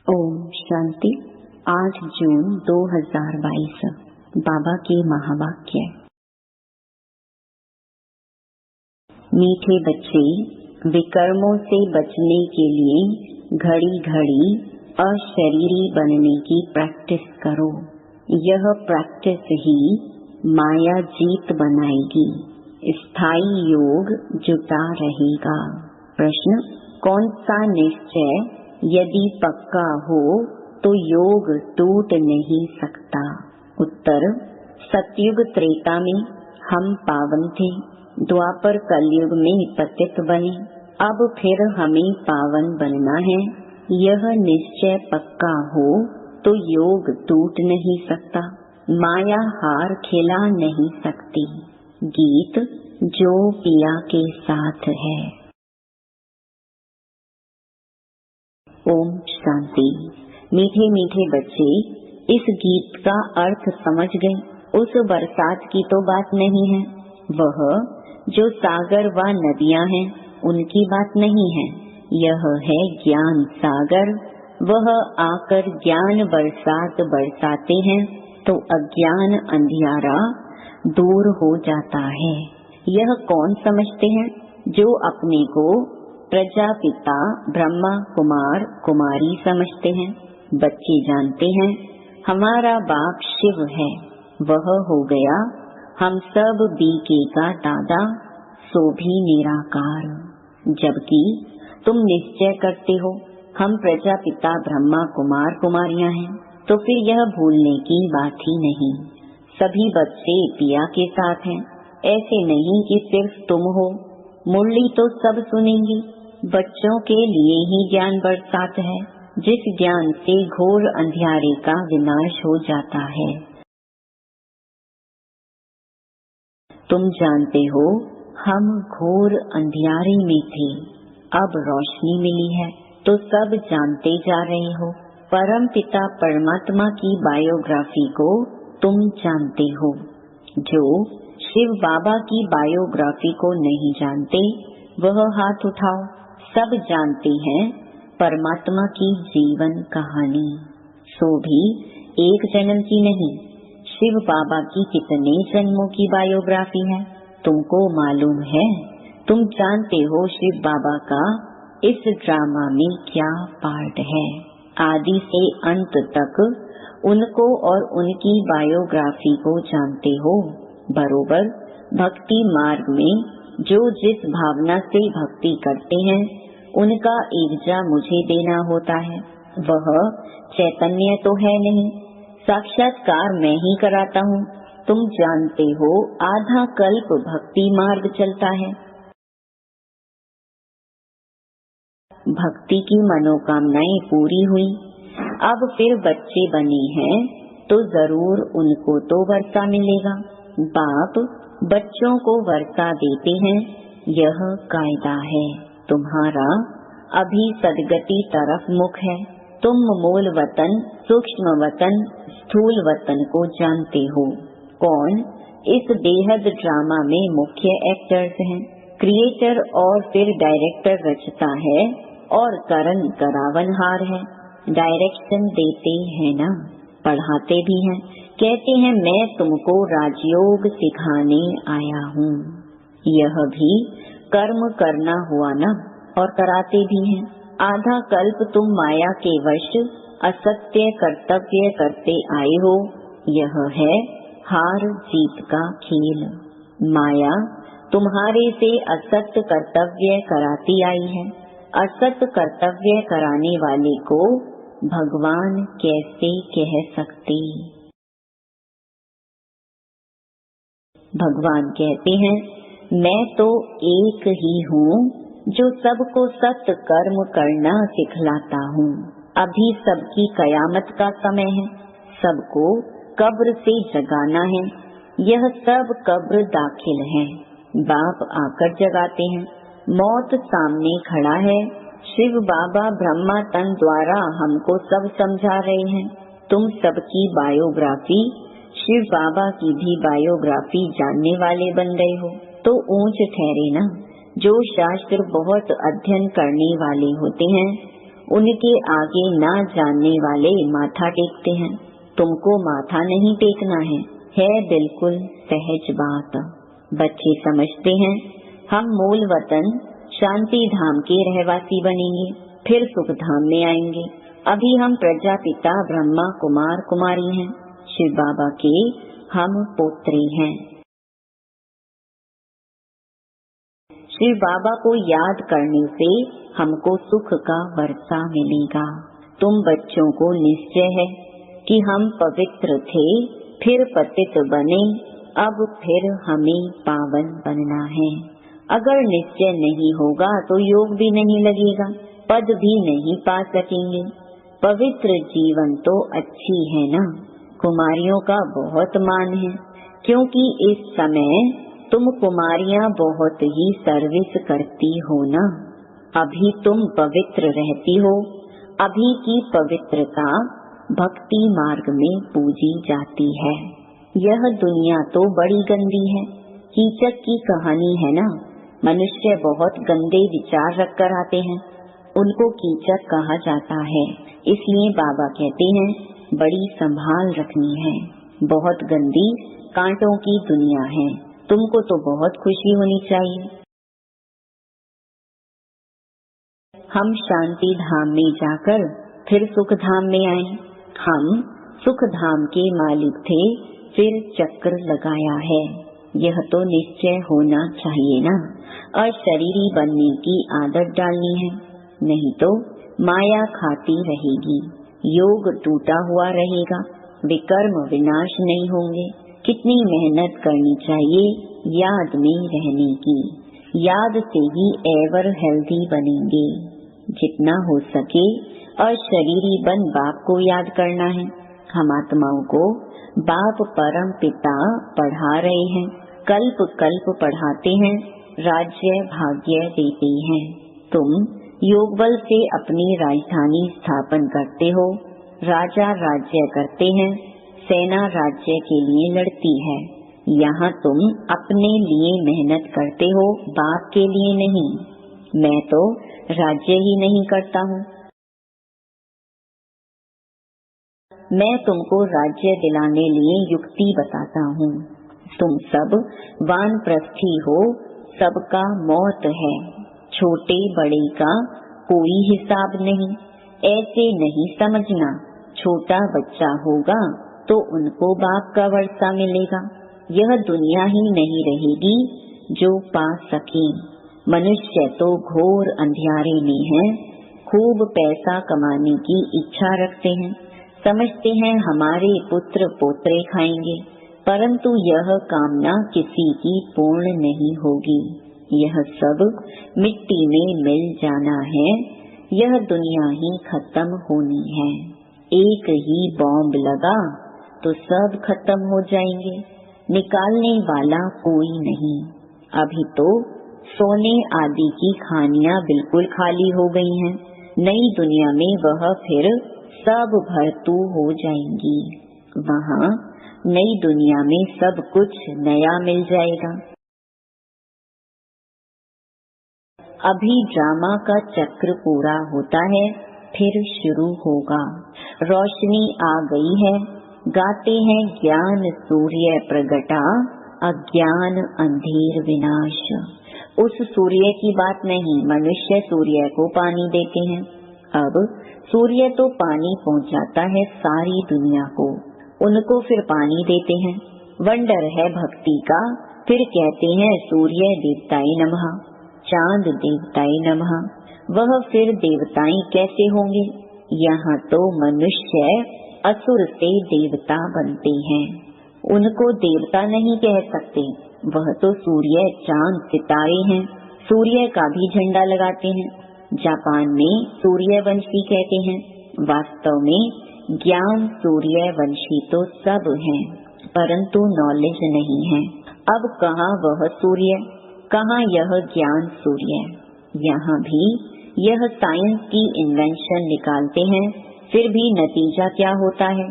ओम शांति। 8 जून 2022 बाबा के महावाक्य। मीठे बच्चे, विकर्मों से बचने के लिए घड़ी घड़ी अशरीरी बनने की प्रैक्टिस करो। यह प्रैक्टिस ही माया जीत बनाएगी, स्थायी योग जुटा रहेगा। प्रश्न: कौन सा निश्चय यदि पक्का हो तो योग टूट नहीं सकता? उत्तर: सतयुग त्रेता में हम पावन थे, द्वापर कलयुग में पतित बने, अब फिर हमें पावन बनना है। यह निश्चय पक्का हो तो योग टूट नहीं सकता, माया हार खिला नहीं सकती। गीत जो पिया के साथ है। ओम शांति। मीठे मीठे बच्चे, इस गीत का अर्थ समझ गए। उस बरसात की तो बात नहीं है, वह जो सागर व नदियां हैं उनकी बात नहीं है। यह है ज्ञान सागर। वह आकर ज्ञान बरसात बरसाते हैं तो अज्ञान अंधियारा दूर हो जाता है। यह कौन समझते हैं? जो अपने को प्रजापिता ब्रह्मा कुमार कुमारी समझते हैं। बच्चे जानते हैं हमारा बाप शिव है, वह हो गया हम सब बीके का दादा, सो भी निराकार। जबकि तुम निश्चय करते हो हम प्रजापिता ब्रह्मा कुमार कुमारियां हैं, तो फिर यह भूलने की बात ही नहीं। सभी बच्चे पिया के साथ हैं, ऐसे नहीं कि सिर्फ तुम हो। मुरली तो सब सुनेंगी। बच्चों के लिए ही ज्ञान बरसात है, जिस ज्ञान से घोर अंधियारे का विनाश हो जाता है। तुम जानते हो हम घोर अंधियारे में थे, अब रोशनी मिली है तो सब जानते जा रहे हो। परम पिता परमात्मा की बायोग्राफी को तुम जानते हो। जो शिव बाबा की बायोग्राफी को नहीं जानते वह हाथ उठाओ। सब जानते हैं परमात्मा की जीवन कहानी, सो भी एक जन्म की नहीं। शिव बाबा की कितने जन्मों की बायोग्राफी है तुमको मालूम है? तुम जानते हो शिव बाबा का इस ड्रामा में क्या पार्ट है। आदि से अंत तक उनको और उनकी बायोग्राफी को जानते हो। बरोबर भक्ति मार्ग में जो जिस भावना से भक्ति करते हैं उनका ईर्जा मुझे देना होता है। वह चैतन्य तो है नहीं, साक्षात्कार मैं ही कराता हूँ। तुम जानते हो आधा कल्प भक्ति मार्ग चलता है। भक्ति की मनोकामनाएं पूरी हुई, अब फिर बच्चे बने हैं तो जरूर उनको तो वर्षा मिलेगा। बाप बच्चों को वर्षा देते हैं, यह कायदा है। तुम्हारा अभी सदगति तरफ मुख है। तुम मूल वतन, सूक्ष्म वतन, स्थूल वतन को जानते हो। कौन इस बेहद ड्रामा में मुख्य एक्टर्स हैं? क्रिएटर और फिर डायरेक्टर रचता है और करण करावनहार है। डायरेक्शन देते हैं ना, पढ़ाते भी हैं। कहते हैं मैं तुमको राजयोग सिखाने आया हूँ। यह भी कर्म करना हुआ ना, और कराते भी हैं। आधा कल्प तुम माया के वश असत्य कर्तव्य करते आए हो। यह है हार जीत का खेल। माया तुम्हारे से असत्य कर्तव्य कराती आई है। असत्य कर्तव्य कराने वाले को भगवान कैसे कह सकते? भगवान कहते हैं मैं तो एक ही हूँ जो सबको सत्य कर्म करना सिखलाता हूँ। अभी सबकी कयामत का समय है, सबको कब्र से जगाना है। यह सब कब्र दाखिल है, बाप आकर जगाते हैं। मौत सामने खड़ा है, शिव बाबा ब्रह्मा तन द्वारा हमको सब समझा रहे हैं। तुम सबकी बायोग्राफी शिव बाबा की भी बायोग्राफी जानने वाले बन गए हो तो ऊंच ठहरे ना। जो शास्त्र बहुत अध्ययन करने वाले होते हैं उनके आगे ना जानने वाले माथा टेकते हैं। तुमको माथा नहीं टेकना है बिल्कुल सहज बात। बच्चे समझते हैं हम मूल वतन शांति धाम के रहवासी बनेंगे, फिर सुख धाम में आएंगे। अभी हम प्रजापिता ब्रह्मा कुमार कुमारी हैं, शिव बाबा के हम पोत्री हैं। शिव बाबा को याद करने से हमको सुख का वर्षा मिलेगा। तुम बच्चों को निश्चय है कि हम पवित्र थे, फिर पतित बने, अब फिर हमें पावन बनना है। अगर निश्चय नहीं होगा तो योग भी नहीं लगेगा, पद भी नहीं पा सकेंगे। पवित्र जीवन तो अच्छी है ना। कुमारियों का बहुत मान है, क्योंकि इस समय तुम कुमारियां बहुत ही सर्विस करती हो ना। अभी तुम पवित्र रहती हो। अभी की पवित्रता भक्ति मार्ग में पूजी जाती है। यह दुनिया तो बड़ी गंदी है, कीचक की कहानी है ना। मनुष्य बहुत गंदे विचार रखकर आते हैं, उनको कीचक कहा जाता है। इसलिए बाबा कहते हैं बड़ी संभाल रखनी है। बहुत गंदी कांटों की दुनिया है, तुमको तो बहुत खुशी होनी चाहिए। हम शांति धाम में जाकर फिर सुख धाम में आए। हम सुख धाम के मालिक थे, फिर चक्र लगाया है। यह तो निश्चय होना चाहिए ना। अशरीरी बनने की आदत डालनी है, नहीं तो माया खाती रहेगी। योग टूटा हुआ रहेगा, विकर्म विनाश नहीं होंगे। कितनी मेहनत करनी चाहिए याद में रहने की। याद से ही एवर हेल्दी बनेंगे। जितना हो सके अशरीरी बन बाप को याद करना है। हम आत्माओं को बाप परम पिता पढ़ा रहे हैं, कल्प कल्प पढ़ाते हैं, राज्य भाग्य देते हैं। तुम योग बल से अपनी राजधानी स्थापन करते हो। राजा राज्य करते हैं, सेना राज्य के लिए लड़ती है। यहाँ तुम अपने लिए मेहनत करते हो, बाप के लिए नहीं। मैं तो राज्य ही नहीं करता हूँ। मैं तुमको राज्य दिलाने लिए युक्ति बताता हूँ। तुम सब वानप्रस्थी हो, सबका मौत है। छोटे बड़े का कोई हिसाब नहीं। ऐसे नहीं समझना, छोटा बच्चा होगा तो उनको बाप का वर्षा मिलेगा। यह दुनिया ही नहीं रहेगी जो पा सके। मनुष्य तो घोर अंधियारे में है, खूब पैसा कमाने की इच्छा रखते हैं, समझते हैं हमारे पुत्र पोत्रे खाएंगे, परंतु यह कामना किसी की पूर्ण नहीं होगी। यह सब मिट्टी में मिल जाना है। यह दुनिया ही खत्म होनी है। एक ही बॉम्ब लगा तो सब खत्म हो जाएंगे, निकालने वाला कोई नहीं। अभी तो सोने आदि की खानियां बिल्कुल खाली हो गई हैं। नई दुनिया में वह फिर सब भरतू हो जाएंगी। वहाँ नई दुनिया में सब कुछ नया मिल जाएगा। अभी ड्रामा का चक्र पूरा होता है, फिर शुरू होगा। रोशनी आ गई है, गाते हैं ज्ञान सूर्य प्रगटा, अज्ञान अंधेर विनाश। उस सूर्य की बात नहीं, मनुष्य सूर्य को पानी देते हैं। अब सूर्य तो पानी पहुंचाता है सारी दुनिया को, उनको फिर पानी देते हैं। वंडर है भक्ति का। फिर कहते हैं सूर्य देवताए नमः, चांद देवताए नमः। वह फिर देवताएं कैसे होंगे? यहाँ तो मनुष्य असुर से देवता बनते हैं, उनको देवता नहीं कह सकते। वह तो सूर्य चांद सितारे हैं। सूर्य का भी झंडा लगाते हैं। जापान में सूर्यवंशी कहते हैं। वास्तव में ज्ञान सूर्यवंशी तो सब हैं, परंतु नॉलेज नहीं है। अब कहाँ वह सूर्य, कहाँ यह ज्ञान सूर्य? यहाँ भी यह साइंस की इन्वेंशन निकालते हैं, फिर भी नतीजा क्या होता है?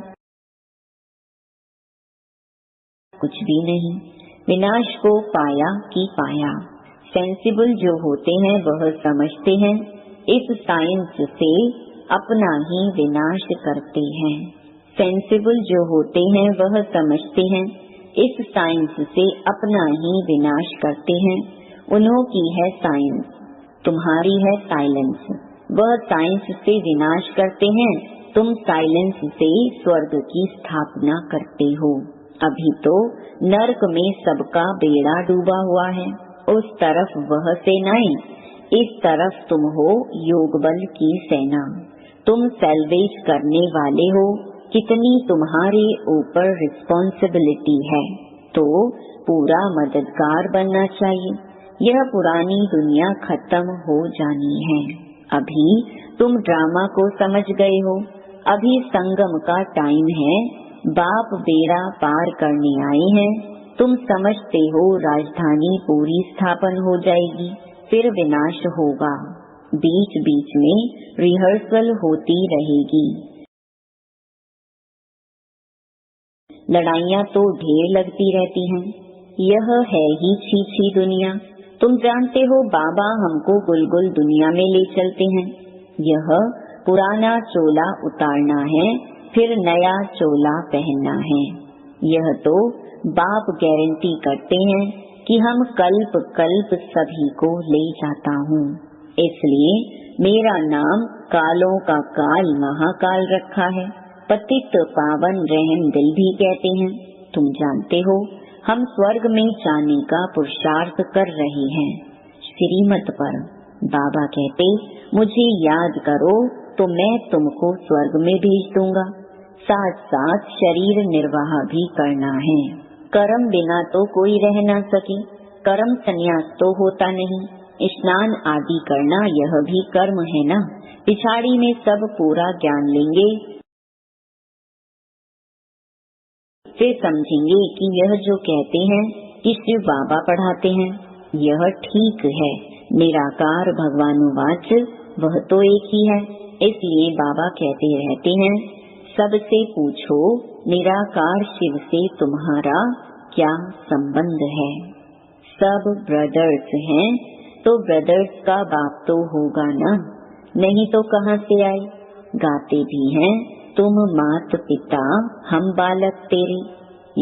कुछ भी नहीं। विनाश को पाया कि पाया। सेंसिबल जो होते हैं वह समझते हैं इस साइंस से अपना ही विनाश करते हैं। सेंसिबल जो होते हैं वह समझते हैं इस साइंस से अपना ही विनाश करते हैं। उन्हों की है साइंस, तुम्हारी है साइलेंस। वह साइंस से विनाश करते हैं, तुम साइलेंस से स्वर्ग की स्थापना करते हो। अभी तो नरक में सबका बेड़ा डूबा हुआ है। उस तरफ वह सेनाएं, इस तरफ तुम हो योग बल की सेना। तुम सेल्वेज करने वाले हो, कितनी तुम्हारे ऊपर रिस्पॉन्सिबिलिटी है, तो पूरा मददगार बनना चाहिए। यह पुरानी दुनिया खत्म हो जानी है। अभी तुम ड्रामा को समझ गए हो। अभी संगम का टाइम है, बाप बेड़ा पार करने आए हैं। तुम समझते हो राजधानी पूरी स्थापन हो जाएगी, फिर विनाश होगा। बीच बीच में रिहर्सल होती रहेगी। लड़ाइयाँ तो ढेर लगती रहती हैं। यह है ही छीछी दुनिया। तुम जानते हो बाबा हमको गुलगुल दुनिया में ले चलते हैं। यह पुराना चोला उतारना है, फिर नया चोला पहनना है। यह तो बाप गारंटी करते हैं कि हम कल्प कल्प सभी को ले जाता हूँ। इसलिए मेरा नाम कालों का काल महाकाल रखा है। पतित पावन रहम दिल भी कहते हैं। तुम जानते हो हम स्वर्ग में जाने का पुरुषार्थ कर रहे हैं। श्रीमत पर बाबा कहते मुझे याद करो तो मैं तुमको स्वर्ग में भेज दूंगा। साथ साथ शरीर निर्वाह भी करना है। कर्म बिना तो कोई रह ना सके। कर्म संन्यास तो होता नहीं। स्नान आदि करना यह भी कर्म है ना। पिछाड़ी में सब पूरा ज्ञान लेंगे, फिर समझेंगे कि यह जो कहते हैं कि शिव बाबा पढ़ाते हैं यह ठीक है। निराकार भगवानुवाच वह तो एक ही है। इसलिए बाबा कहते रहते हैं सबसे पूछो निराकार शिव से तुम्हारा क्या संबंध है। सब ब्रदर्स हैं तो ब्रदर्स का बाप तो होगा ना, नहीं तो कहाँ से आए। गाते भी हैं तुम मात पिता हम बालक तेरे।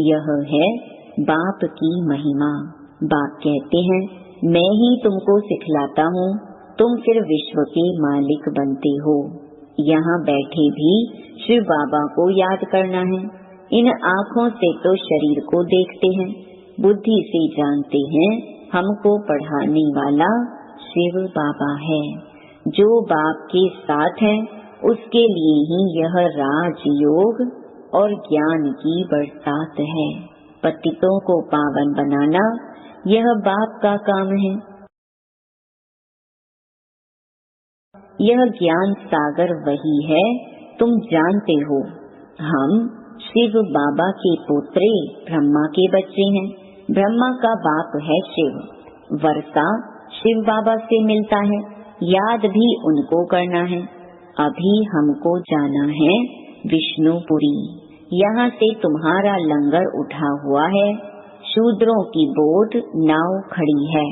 यह है बाप की महिमा। बाप कहते हैं मैं ही तुमको सिखलाता हूँ, तुम फिर विश्व के मालिक बनते हो। यहाँ बैठे भी शिव बाबा को याद करना है। इन आँखों से तो शरीर को देखते हैं, बुद्धि से जानते हैं हमको पढ़ाने वाला शिव बाबा है। जो बाप के साथ है उसके लिए ही यह राजयोग और ज्ञान की बरसात है। पतितों को पावन बनाना यह बाप का काम है। यह ज्ञान सागर वही है, तुम जानते हो। हम शिव बाबा के पोत्रे ब्रह्मा के बच्चे हैं। ब्रह्मा का बाप है शिव। वर्षा शिव बाबा से मिलता है, याद भी उनको करना है। अभी हमको जाना है विष्णुपुरी। यहाँ से तुम्हारा लंगर उठा हुआ है। शूद्रों की बोट नाव खड़ी है,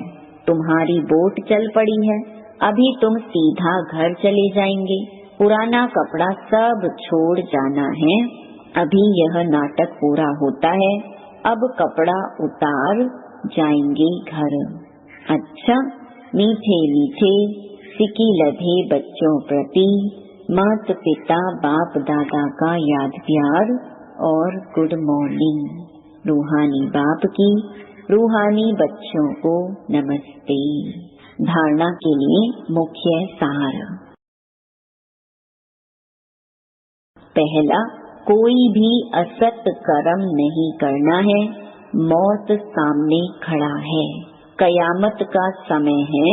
तुम्हारी बोट चल पड़ी है। अभी तुम सीधा घर चले जाएंगे। पुराना कपड़ा सब छोड़ जाना है। अभी यह नाटक पूरा होता है, अब कपड़ा उतार जाएंगे घर। अच्छा, मीठे मीठे सिकी लधे बच्चों प्रति माता पिता बाप दादा का याद प्यार और गुड मॉर्निंग। रूहानी बाप की रूहानी बच्चों को नमस्ते। धारणा के लिए मुख्य सार। पहला, कोई भी असत कर्म नहीं करना है। मौत सामने खड़ा है। कयामत का समय है,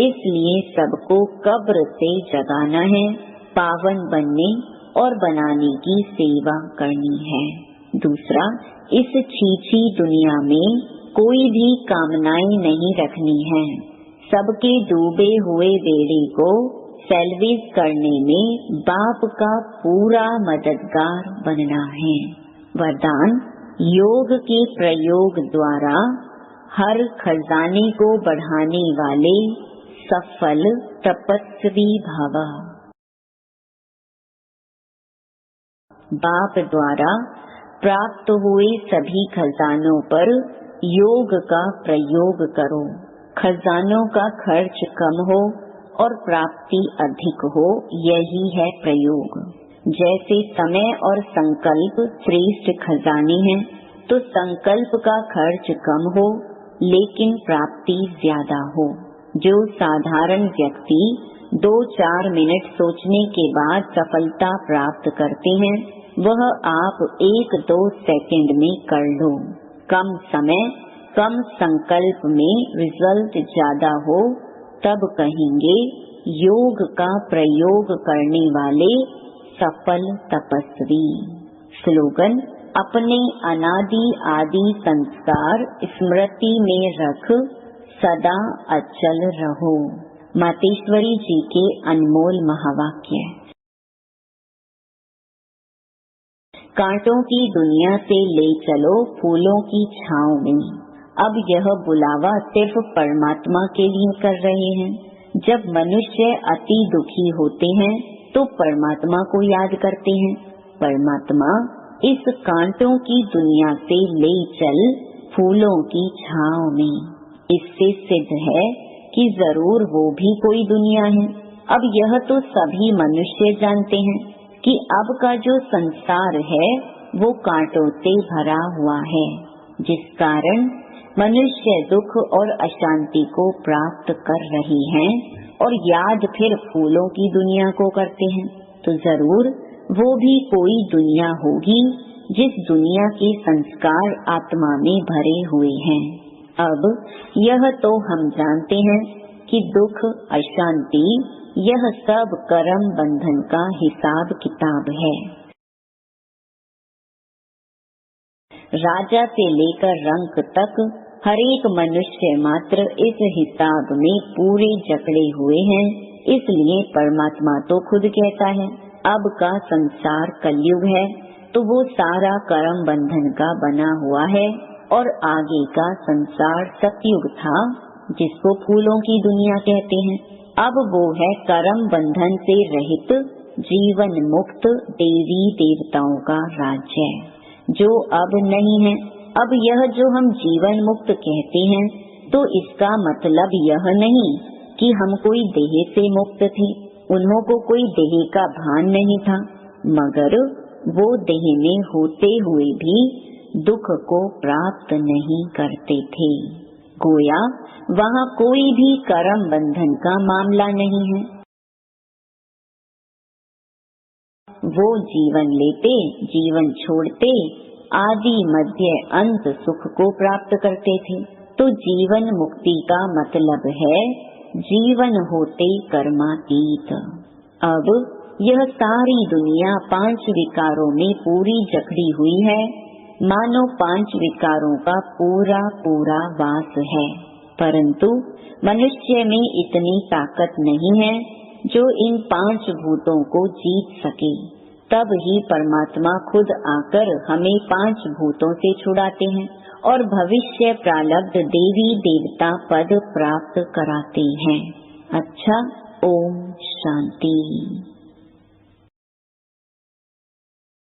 इसलिए सबको कब्र से जगाना है। पावन बनने और बनाने की सेवा करनी है। दूसरा, इस छीछी दुनिया में कोई भी कामनाएं नहीं रखनी है। सबके डूबे हुए बेड़े को सेल्वेज करने में बाप का पूरा मददगार बनना है। वरदान, योग के प्रयोग द्वारा हर खजाने को बढ़ाने वाले सफल तपस्वी भव। बाप द्वारा प्राप्त हुए सभी खजानों पर योग का प्रयोग करो। खजानों का खर्च कम हो और प्राप्ति अधिक हो, यही है प्रयोग। जैसे समय और संकल्प श्रेष्ठ खजाने हैं, तो संकल्प का खर्च कम हो लेकिन प्राप्ति ज्यादा हो। जो साधारण व्यक्ति 2-4 मिनट सोचने के बाद सफलता प्राप्त करते हैं, वह आप 1-2 सेकंड में कर लो। कम समय कम संकल्प में रिजल्ट ज्यादा हो, तब कहेंगे योग का प्रयोग करने वाले सफल तपस्वी। स्लोगन: अपने अनादि आदि संस्कार स्मृति में रख सदा अचल रहो। मातेश्वरी जी के अनमोल महावाक्य। कांटों की दुनिया से ले चलो फूलों की छांव में। अब यह बुलावा सिर्फ परमात्मा के लिए कर रहे हैं। जब मनुष्य अति दुखी होते हैं तो परमात्मा को याद करते हैं। परमात्मा इस कांटों की दुनिया से ले चल फूलों की छांव में। इससे सिद्ध है कि जरूर वो भी कोई दुनिया है। अब यह तो सभी मनुष्य जानते हैं कि अब का जो संसार है वो कांटों से भरा हुआ है, जिस कारण मनुष्य दुख और अशांति को प्राप्त कर रही हैं और याद फिर फूलों की दुनिया को करते हैं। तो जरूर वो भी कोई दुनिया होगी जिस दुनिया के संस्कार आत्मा में भरे हुए हैं। अब यह तो हम जानते हैं कि दुख अशांति यह सब कर्म बंधन का हिसाब किताब है। राजा से लेकर रंक तक हर एक मनुष्य मात्र इस हिसाब में पूरे जकड़े हुए हैं। इसलिए परमात्मा तो खुद कहता है अब का संसार कलयुग है, तो वो सारा कर्म बंधन का बना हुआ है और आगे का संसार सतयुग था जिसको फूलों की दुनिया कहते हैं। अब वो है कर्म बंधन से रहित जीवन मुक्त देवी देवताओं का राज्य, जो अब नहीं है। अब यह जो हम जीवन मुक्त कहते हैं, तो इसका मतलब यह नहीं कि हम कोई देह से मुक्त थे, उन्हों को कोई देह का भान नहीं था, मगर वो देह में होते हुए भी दुख को प्राप्त नहीं करते थे। गोया वहाँ कोई भी कर्म बंधन का मामला नहीं है। वो जीवन लेते, जीवन छोड़ते, आदि मध्य अंत सुख को प्राप्त करते थे। तो जीवन मुक्ति का मतलब है जीवन होते कर्मातीत। अब यह सारी दुनिया 5 विकारों में पूरी जकड़ी हुई है, मानो 5 विकारों का पूरा पूरा वास है। परंतु मनुष्य में इतनी ताकत नहीं है जो इन 5 भूतों को जीत सके। तब ही परमात्मा खुद आकर हमें 5 भूतों से छुड़ाते हैं और भविष्य प्रारब्ध देवी देवता पद प्राप्त कराते हैं। अच्छा, ओम शांति।